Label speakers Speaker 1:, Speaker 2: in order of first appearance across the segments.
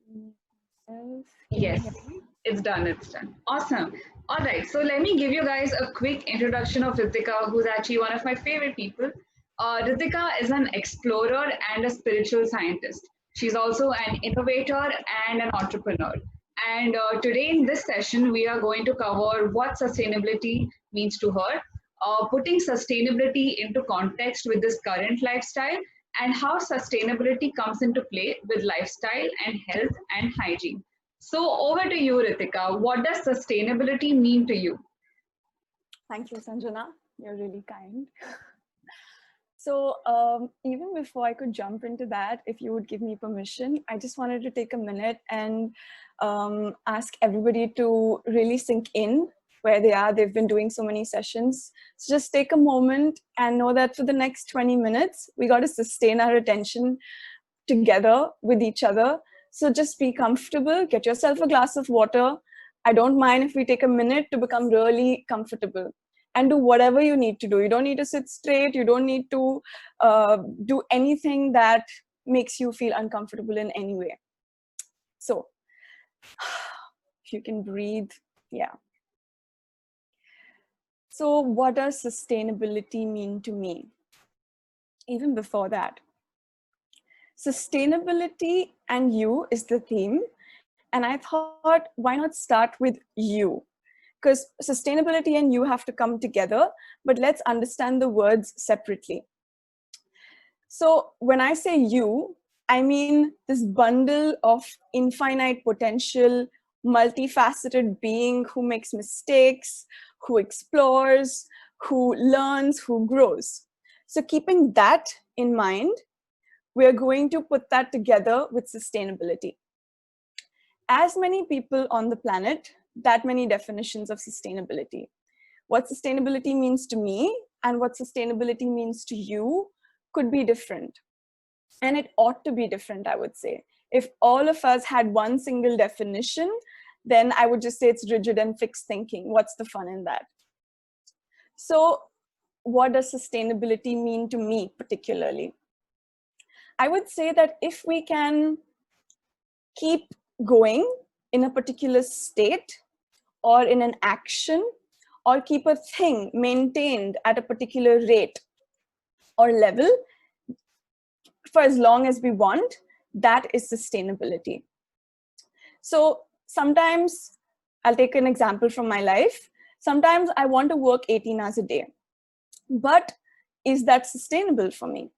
Speaker 1: Myself. Can you
Speaker 2: Yes,
Speaker 1: hear me?
Speaker 2: it's done. It's done. Awesome. All right. So let me give you guys a quick introduction of Ritika, who's actually one of my favorite people. Ritika is an explorer and a spiritual scientist. She's also an innovator and an entrepreneur. And today in this session, we are going to cover what sustainability means to her, putting sustainability into context with this current lifestyle, and how sustainability comes into play with lifestyle and health and hygiene. So over to you, Ritika. What does sustainability mean to you?
Speaker 1: Thank you, Sanjana. You're really kind. So, even before I could jump into that, if you would give me permission, I just wanted to take a minute and ask everybody to really sink in where they are. They've been doing so many sessions. So, just take a moment and know that for the next 20 minutes, we got to sustain our attention together with each other. So, just be comfortable, get yourself a glass of water. I don't mind if we take a minute to become really comfortable and do whatever you need to do. You don't need to sit straight. You don't need to do anything that makes you feel uncomfortable in any way. So, if you can breathe, yeah. So, what does sustainability mean to me? Even before that, sustainability and you is the theme. And I thought, why not start with you? Because sustainability and you have to come together, but let's understand the words separately. So when I say you, I mean this bundle of infinite potential, multifaceted being who makes mistakes, who explores, who learns, who grows. So keeping that in mind, we're going to put that together with sustainability. As many people on the planet, that many definitions of sustainability. What sustainability means to me and what sustainability means to you could be different. And it ought to be different, I would say. If all of us had one single definition, then I would just say it's rigid and fixed thinking. What's the fun in that? So, what does sustainability mean to me particularly? I would say that if we can keep going in a particular state or in an action, or keep a thing maintained at a particular rate or level for as long as we want, that is sustainability. So sometimes, I'll take an example from my life. Sometimes I want to work 18 hours a day, but is that sustainable for me?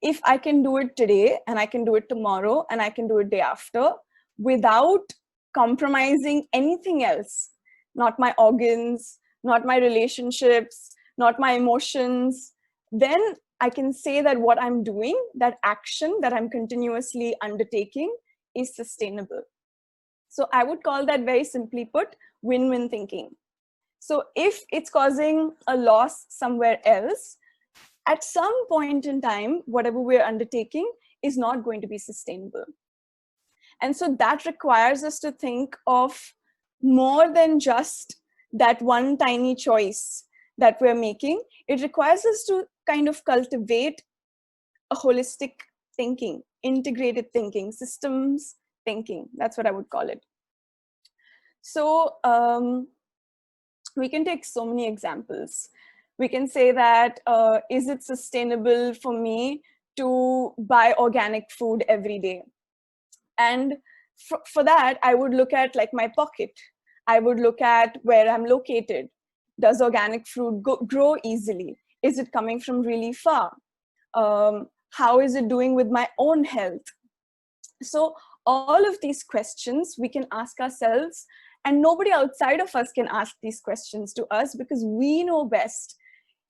Speaker 1: If I can do it today and I can do it tomorrow and I can do it day after without compromising anything else, not my organs, not my relationships, not my emotions, then I can say that what I'm doing, that action that I'm continuously undertaking, is sustainable. So I would call that, very simply put, win-win thinking. So if it's causing a loss somewhere else, at some point in time, whatever we're undertaking is not going to be sustainable. And so that requires us to think of more than just that one tiny choice that we're making. It requires us to kind of cultivate a holistic thinking, integrated thinking, systems thinking. That's what I would call it. So we can take so many examples. We can say that, is it sustainable for me to buy organic food every day? And for that, I would look at like my pocket. I would look at where I'm located. Does organic fruit grow easily? Is it coming from really far? How is it doing with my own health? So all of these questions we can ask ourselves, and nobody outside of us can ask these questions to us, because we know best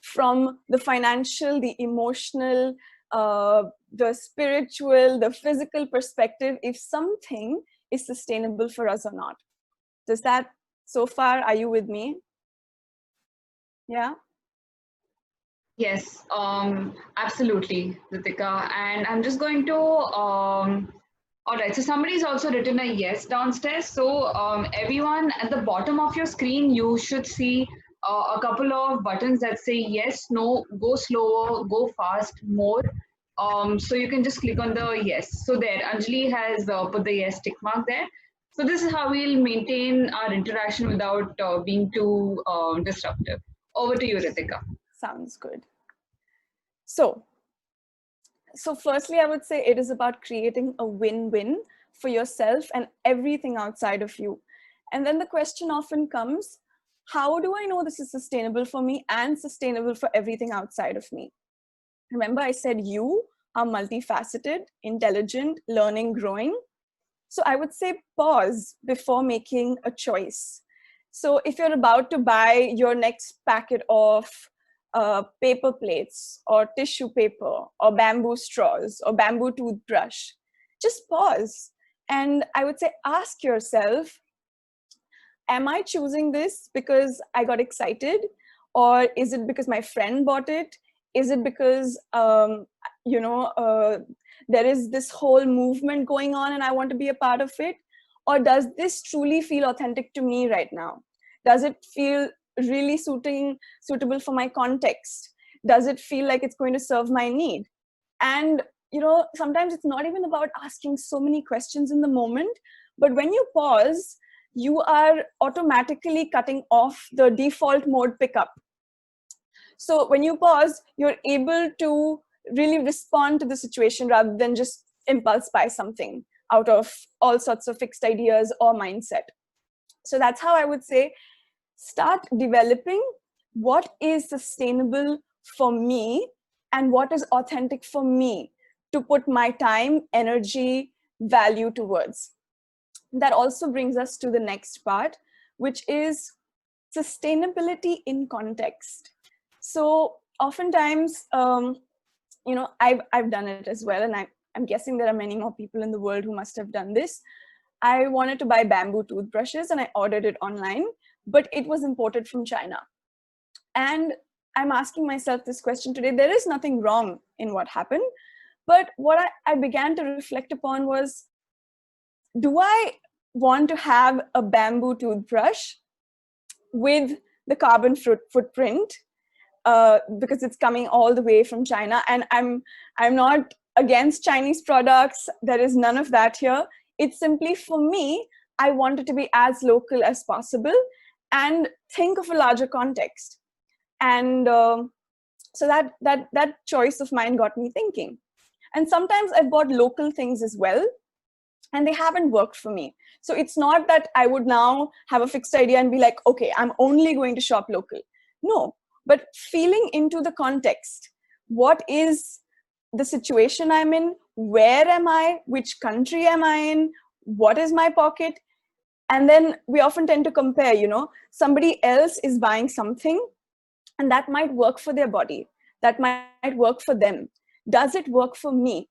Speaker 1: from the financial, the emotional, the spiritual, the physical perspective, if something is sustainable for us or not. Does that, so far, are you with me? Yeah?
Speaker 2: Yes, absolutely, Ritika. And I'm just going to, all right, so somebody's also written a yes downstairs. So everyone at the bottom of your screen, you should see a couple of buttons that say yes, no, go slower, go fast, more. So you can just click on the yes. So there, Anjali has put the yes tick mark there. So this is how we'll maintain our interaction without being too disruptive. Over to you, Ritika.
Speaker 1: Sounds good. So, firstly, I would say it is about creating a win-win for yourself and everything outside of you. And then the question often comes, how do I know this is sustainable for me and sustainable for everything outside of me? Remember, I said you are multifaceted, intelligent, learning, growing. So I would say pause before making a choice. So if you're about to buy your next packet of paper plates or tissue paper or bamboo straws or bamboo toothbrush, just pause. And I would say ask yourself, am I choosing this because I got excited? Or is it because my friend bought it? Is it because, you know, there is this whole movement going on and I want to be a part of it? Or does this truly feel authentic to me right now? Does it feel really suitable for my context? Does it feel like it's going to serve my need? And, you know, sometimes it's not even about asking so many questions in the moment, but when you pause, you are automatically cutting off the default mode pickup. So when you pause, you're able to really respond to the situation rather than just impulse buy something out of all sorts of fixed ideas or mindset. So that's how I would say start developing what is sustainable for me and what is authentic for me to put my time, energy, value towards. That also brings us to the next part, which is sustainability in context. So oftentimes, you know, I've done it as well, and I'm guessing there are many more people in the world who must have done this. I wanted to buy bamboo toothbrushes and I ordered it online, but it was imported from China. And I'm asking myself this question today. There is nothing wrong in what happened, but what I began to reflect upon was, do I want to have a bamboo toothbrush with the carbon footprint because it's coming all the way from China? And I'm not against Chinese products. There is none of that here. It's simply, for me, I want it to be as local as possible and think of a larger context. And so that choice of mine got me thinking. And sometimes I've bought local things as well, and they haven't worked for me. So it's not that I would now have a fixed idea and be like, okay, I'm only going to shop local. No, but feeling into the context. What is the situation I'm in? Where am I? Which country am I in? What is my pocket? And then we often tend to compare, you know, somebody else is buying something and that might work for their body. That might work for them. Does it work for me?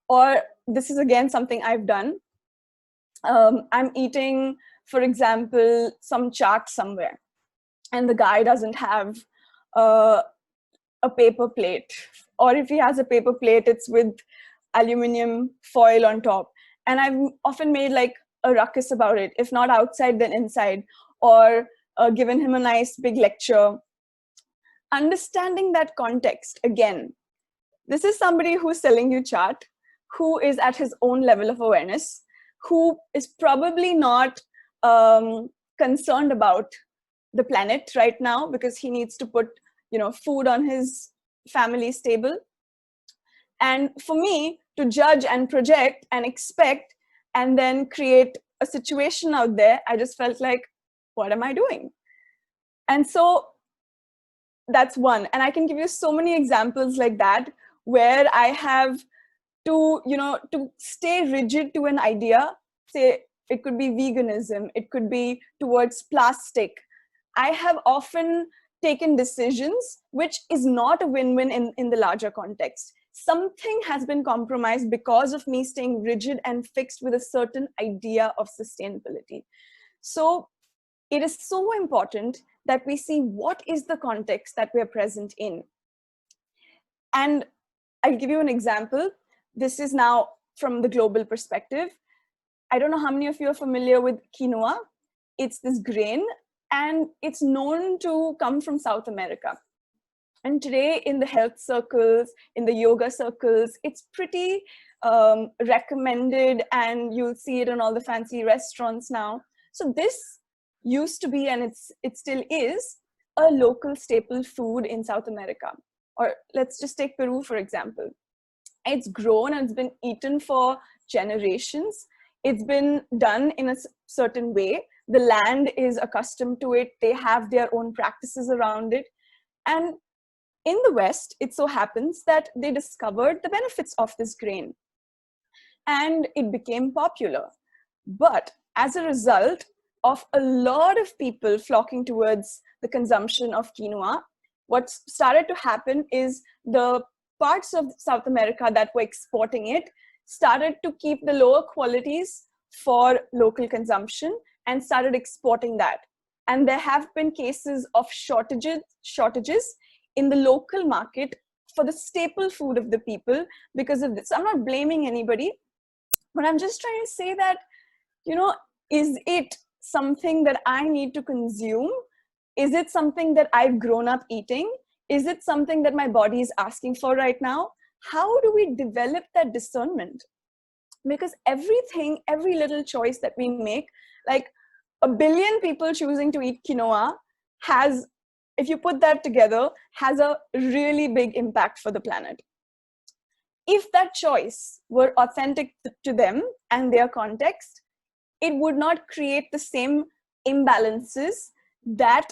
Speaker 1: Or this is again something I've done. I'm eating, for example, some chaat somewhere, and the guy doesn't have uh, a paper plate, or if he has a paper plate, it's with aluminum foil on top. And I've often made like a ruckus about it, if not outside, then inside, or given him a nice big lecture. Understanding that context again. This is somebody who's selling you chart, who is at his own level of awareness, who is probably not concerned about the planet right now because he needs to put, you know, food on his family's table. And for me to judge and project and expect and then create a situation out there, I just felt like, what am I doing? And so that's one. And I can give you so many examples like that, where I have to, you know, to stay rigid to an idea. Say it could be veganism, it could be towards plastic. I have often taken decisions which is not a win-win in the larger context. Something has been compromised because of me staying rigid and fixed with a certain idea of sustainability. So it is so important that we see what is the context that we are present in. And I'll give you an example. This is now from the global perspective. I don't know how many of you are familiar with quinoa. It's this grain, and it's known to come from South America. And today in the health circles, in the yoga circles, it's pretty recommended, and you'll see it in all the fancy restaurants now. So this used to be, and it still is, a local staple food in South America. Or let's just take Peru, for example. It's grown and it's been eaten for generations. It's been done in a certain way. The land is accustomed to it. They have their own practices around it. And in the West, it so happens that they discovered the benefits of this grain and it became popular. But as a result of a lot of people flocking towards the consumption of quinoa, what started to happen is the parts of South America that were exporting it started to keep the lower qualities for local consumption and started exporting that. And there have been cases of shortages in the local market for the staple food of the people because of this. I'm not blaming anybody, but I'm just trying to say that, is it something that I need to consume? Is it something that I've grown up eating? Is it something that my body is asking for right now? How do we develop that discernment? Because every little choice that we make, like a billion people choosing to eat quinoa has, if you put that together, has a really big impact for the planet. If that choice were authentic to them and their context, it would not create the same imbalances that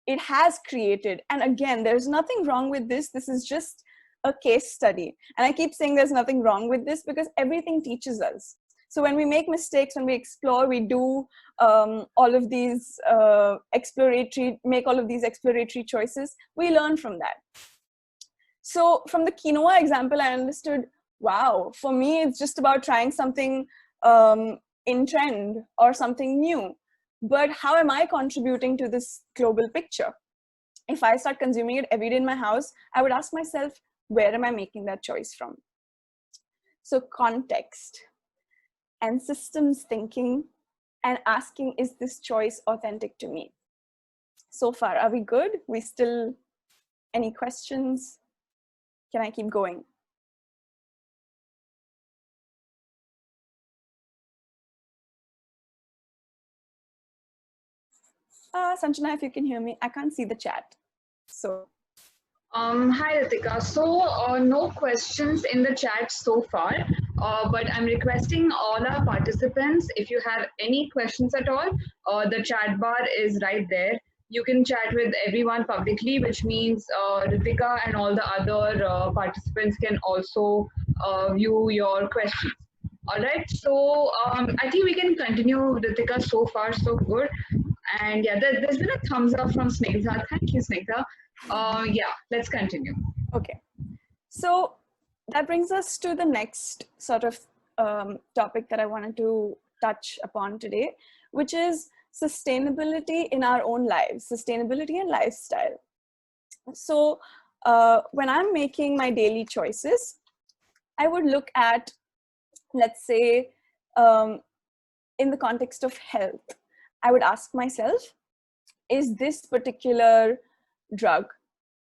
Speaker 1: it has created. And again, there's nothing wrong with this. This is just a case study. And I keep saying there's nothing wrong with this because everything teaches us. So when we make mistakes, when we explore, we do all of these make all of these exploratory choices, we learn from that. So from the quinoa example, I understood, wow, for me, it's just about trying something in trend or something new. But how am I contributing to this global picture? If I start consuming it every day in my house, I would ask myself, where am I making that choice from? So context and systems thinking and asking, is this choice authentic to me? So far, are we good? We still, any questions? Can I keep going? Sanjana, if you can hear me, I can't see the chat. So.
Speaker 2: Hi Ritika. So no questions in the chat so far, but I'm requesting all our participants, if you have any questions at all, the chat bar is right there. You can chat with everyone publicly, which means Ritika and all the other participants can also view your questions. All right, so I think we can continue, Ritika. So far, so good. And yeah, there's been a thumbs up from Snigdha. Thank you, Snigdha. Yeah, let's continue.
Speaker 1: Okay. So that brings us to the next sort of topic that I wanted to touch upon today, which is sustainability in our own lives, sustainability and lifestyle. So when I'm making my daily choices, I would look at, let's say, in the context of health, I would ask myself, is this particular drug,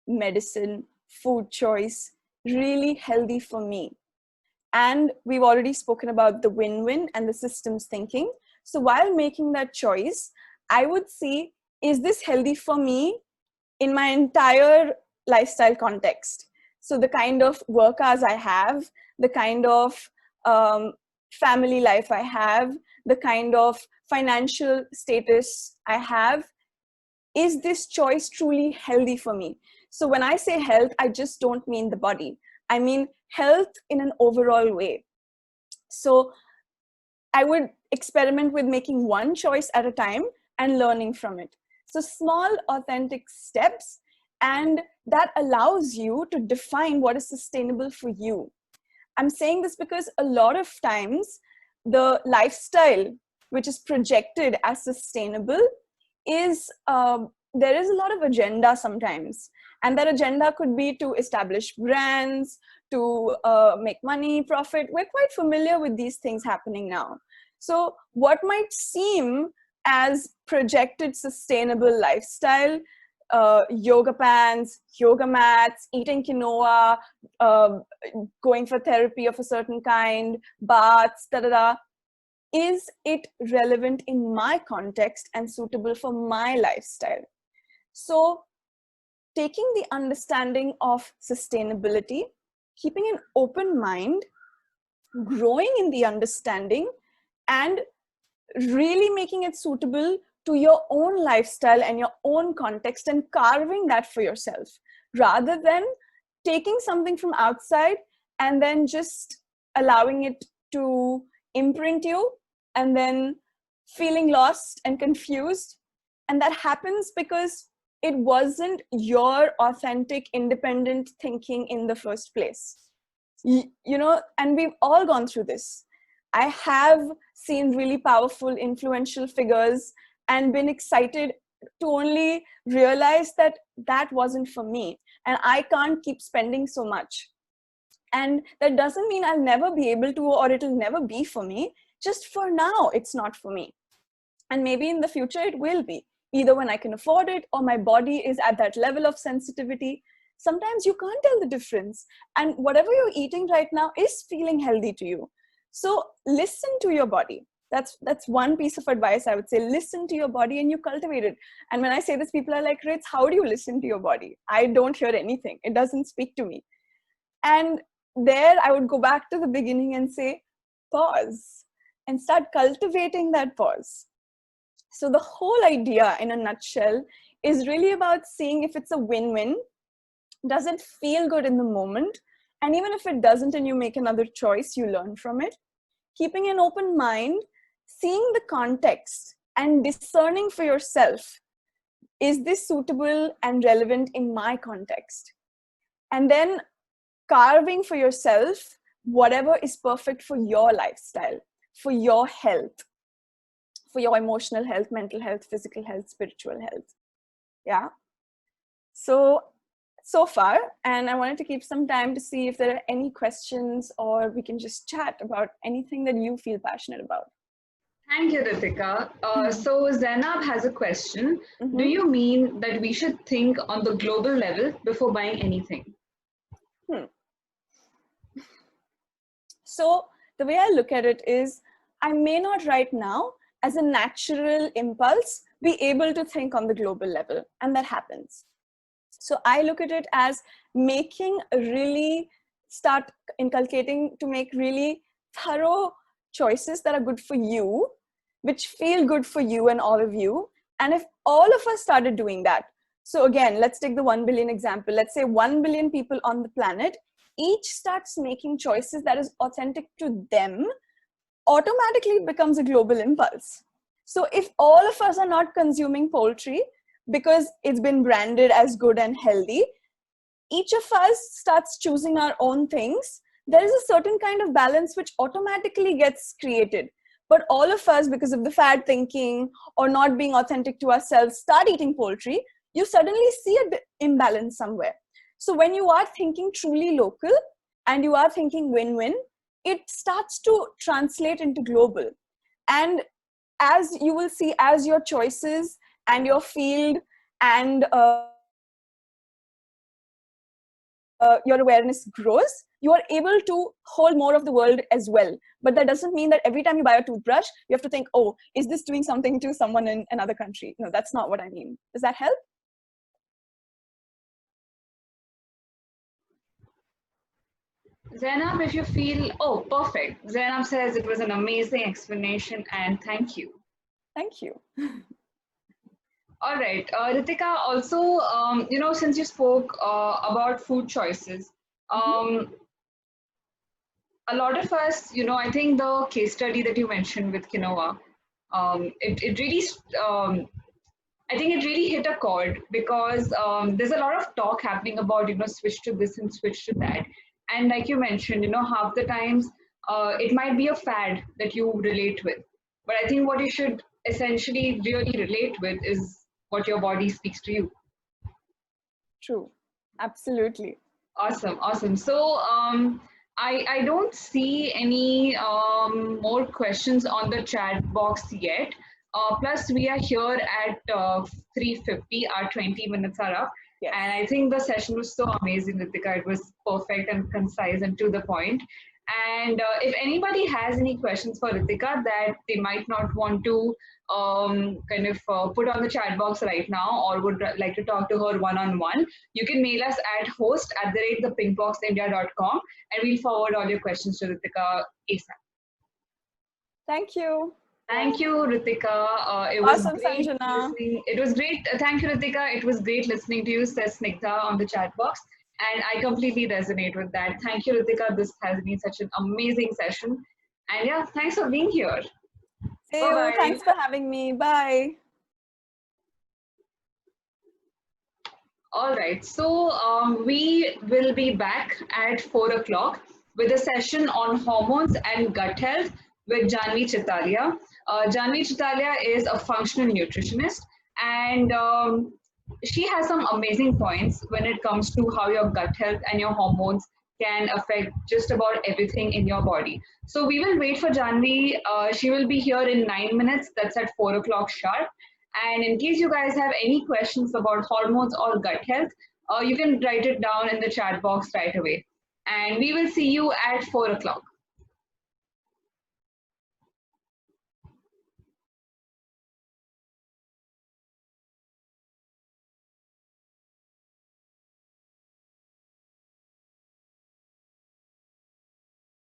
Speaker 1: medicine, food choice really healthy for me? And we've already spoken about the win-win and the systems thinking. So while making that choice, I would see, is this healthy for me in my entire lifestyle context? So the kind of work hours I have, the kind of family life I have, the kind of financial status I have, is this choice truly healthy for me? So when I say health, I just don't mean the body. I mean health in an overall way. So I would experiment with making one choice at a time and learning from it. So small, authentic steps, and that allows you to define what is sustainable for you. I'm saying this because a lot of times the lifestyle which is projected as sustainable is there is a lot of agenda sometimes, and that agenda could be to establish brands, to make money, profit. We're quite familiar with these things happening now. So what might seem as projected sustainable lifestyle yoga pants, yoga mats, eating quinoa, going for therapy of a certain kind, baths, da da da. Is it relevant in my context and suitable for my lifestyle? So, taking the understanding of sustainability, keeping an open mind, growing in the understanding, and really making it suitable to your own lifestyle and your own context and carving that for yourself, rather than taking something from outside and then just allowing it to imprint you and then feeling lost and confused. And that happens because it wasn't your authentic, independent thinking in the first place. You know, and we've all gone through this. I have seen really powerful, influential figures and been excited to only realize that that wasn't for me and I can't keep spending so much. And that doesn't mean I'll never be able to, or it'll never be for me. Just for now, it's not for me. And maybe in the future, it will be, either when I can afford it or my body is at that level of sensitivity. Sometimes you can't tell the difference. And whatever you're eating right now is feeling healthy to you. So listen to your body. That's one piece of advice I would say. Listen to your body and you cultivate it. And when I say this, people are like, Ritz, how do you listen to your body? I don't hear anything. It doesn't speak to me. And there I would go back to the beginning and say, pause and start cultivating that pause. So the whole idea in a nutshell is really about seeing if it's a win-win. Does it feel good in the moment? And even if it doesn't and you make another choice, you learn from it. Keeping an open mind, seeing the context and discerning for yourself, is this suitable and relevant in my context? And then carving for yourself whatever is perfect for your lifestyle, for your health, for your emotional health, mental health, physical health, spiritual health. Yeah. So far, and I wanted to keep some time to see if there are any questions or we can just chat about anything that you feel passionate about.
Speaker 2: Thank you, Ritika. So Zainab has a question.
Speaker 1: Mm-hmm.
Speaker 2: Do you mean that we should think on the global level before buying anything?
Speaker 1: So the way I look at it is, I may not right now, as a natural impulse, be able to think on the global level, and that happens. So I look at it as start inculcating to make really thorough choices that are good for you, which feel good for you and all of you. And if all of us started doing that, so again, let's take the 1 billion example. Let's say 1 billion people on the planet, each starts making choices that is authentic to them, automatically becomes a global impulse. So if all of us are not consuming poultry because it's been branded as good and healthy, each of us starts choosing our own things, there is a certain kind of balance which automatically gets created. But all of us, because of the fad thinking or not being authentic to ourselves, start eating poultry, you suddenly see an imbalance somewhere. So when you are thinking truly local and you are thinking win-win, it starts to translate into global. And as you will see, as your choices and your field and your awareness grows, you are able to hold more of the world as well. But that doesn't mean that every time you buy a toothbrush, you have to think, oh, is this doing something to someone in another country? No, that's not what I mean. Does that help?
Speaker 2: Zainab, if you feel, oh, perfect. Zainab says it was an amazing explanation and thank you.
Speaker 1: Thank you.
Speaker 2: All right, Ritika, also, since you spoke about food choices, a lot of us, I think the case study that you mentioned with quinoa, it really, I think it really hit a chord because there's a lot of talk happening about, switch to this and switch to that. And like you mentioned, half the times it might be a fad that you relate with. But I think what you should essentially really relate with is what your body speaks to you.
Speaker 1: True. Absolutely.
Speaker 2: Awesome. So I don't see any more questions on the chat box yet. Plus, we are here at 3:50. Our 20 minutes are up.
Speaker 1: Yes.
Speaker 2: And I think the session was so amazing, Ritika. It was perfect and concise and to the point. And if anybody has any questions for Ritika that they might not want to kind of put on the chat box right now or would like to talk to her one on one, you can mail us at host@thepinkboxindia.com and we'll forward all your questions to Ritika ASAP.
Speaker 1: Thank you.
Speaker 2: Thank you, Ritika. It was
Speaker 1: Awesome,
Speaker 2: great
Speaker 1: Sanjana.
Speaker 2: listening. It was great. Thank you, Ritika. It was great listening to you, says Snigdha on the chat box. And I completely resonate with that. Thank you, Ritika. This has been such an amazing session. And yeah, thanks for being here.
Speaker 1: See you.
Speaker 2: Bye-bye.
Speaker 1: Thanks for having me. Bye.
Speaker 2: All right, so we will be back at 4 o'clock with a session on hormones and gut health with Janvi Chitalia. Janvi Chitalia is a functional nutritionist and she has some amazing points when it comes to how your gut health and your hormones can affect just about everything in your body. So we will wait for Janvi. She will be here in 9 minutes. That's at 4 o'clock sharp. And in case you guys have any questions about hormones or gut health, you can write it down in the chat box right away. And we will see you at 4 o'clock.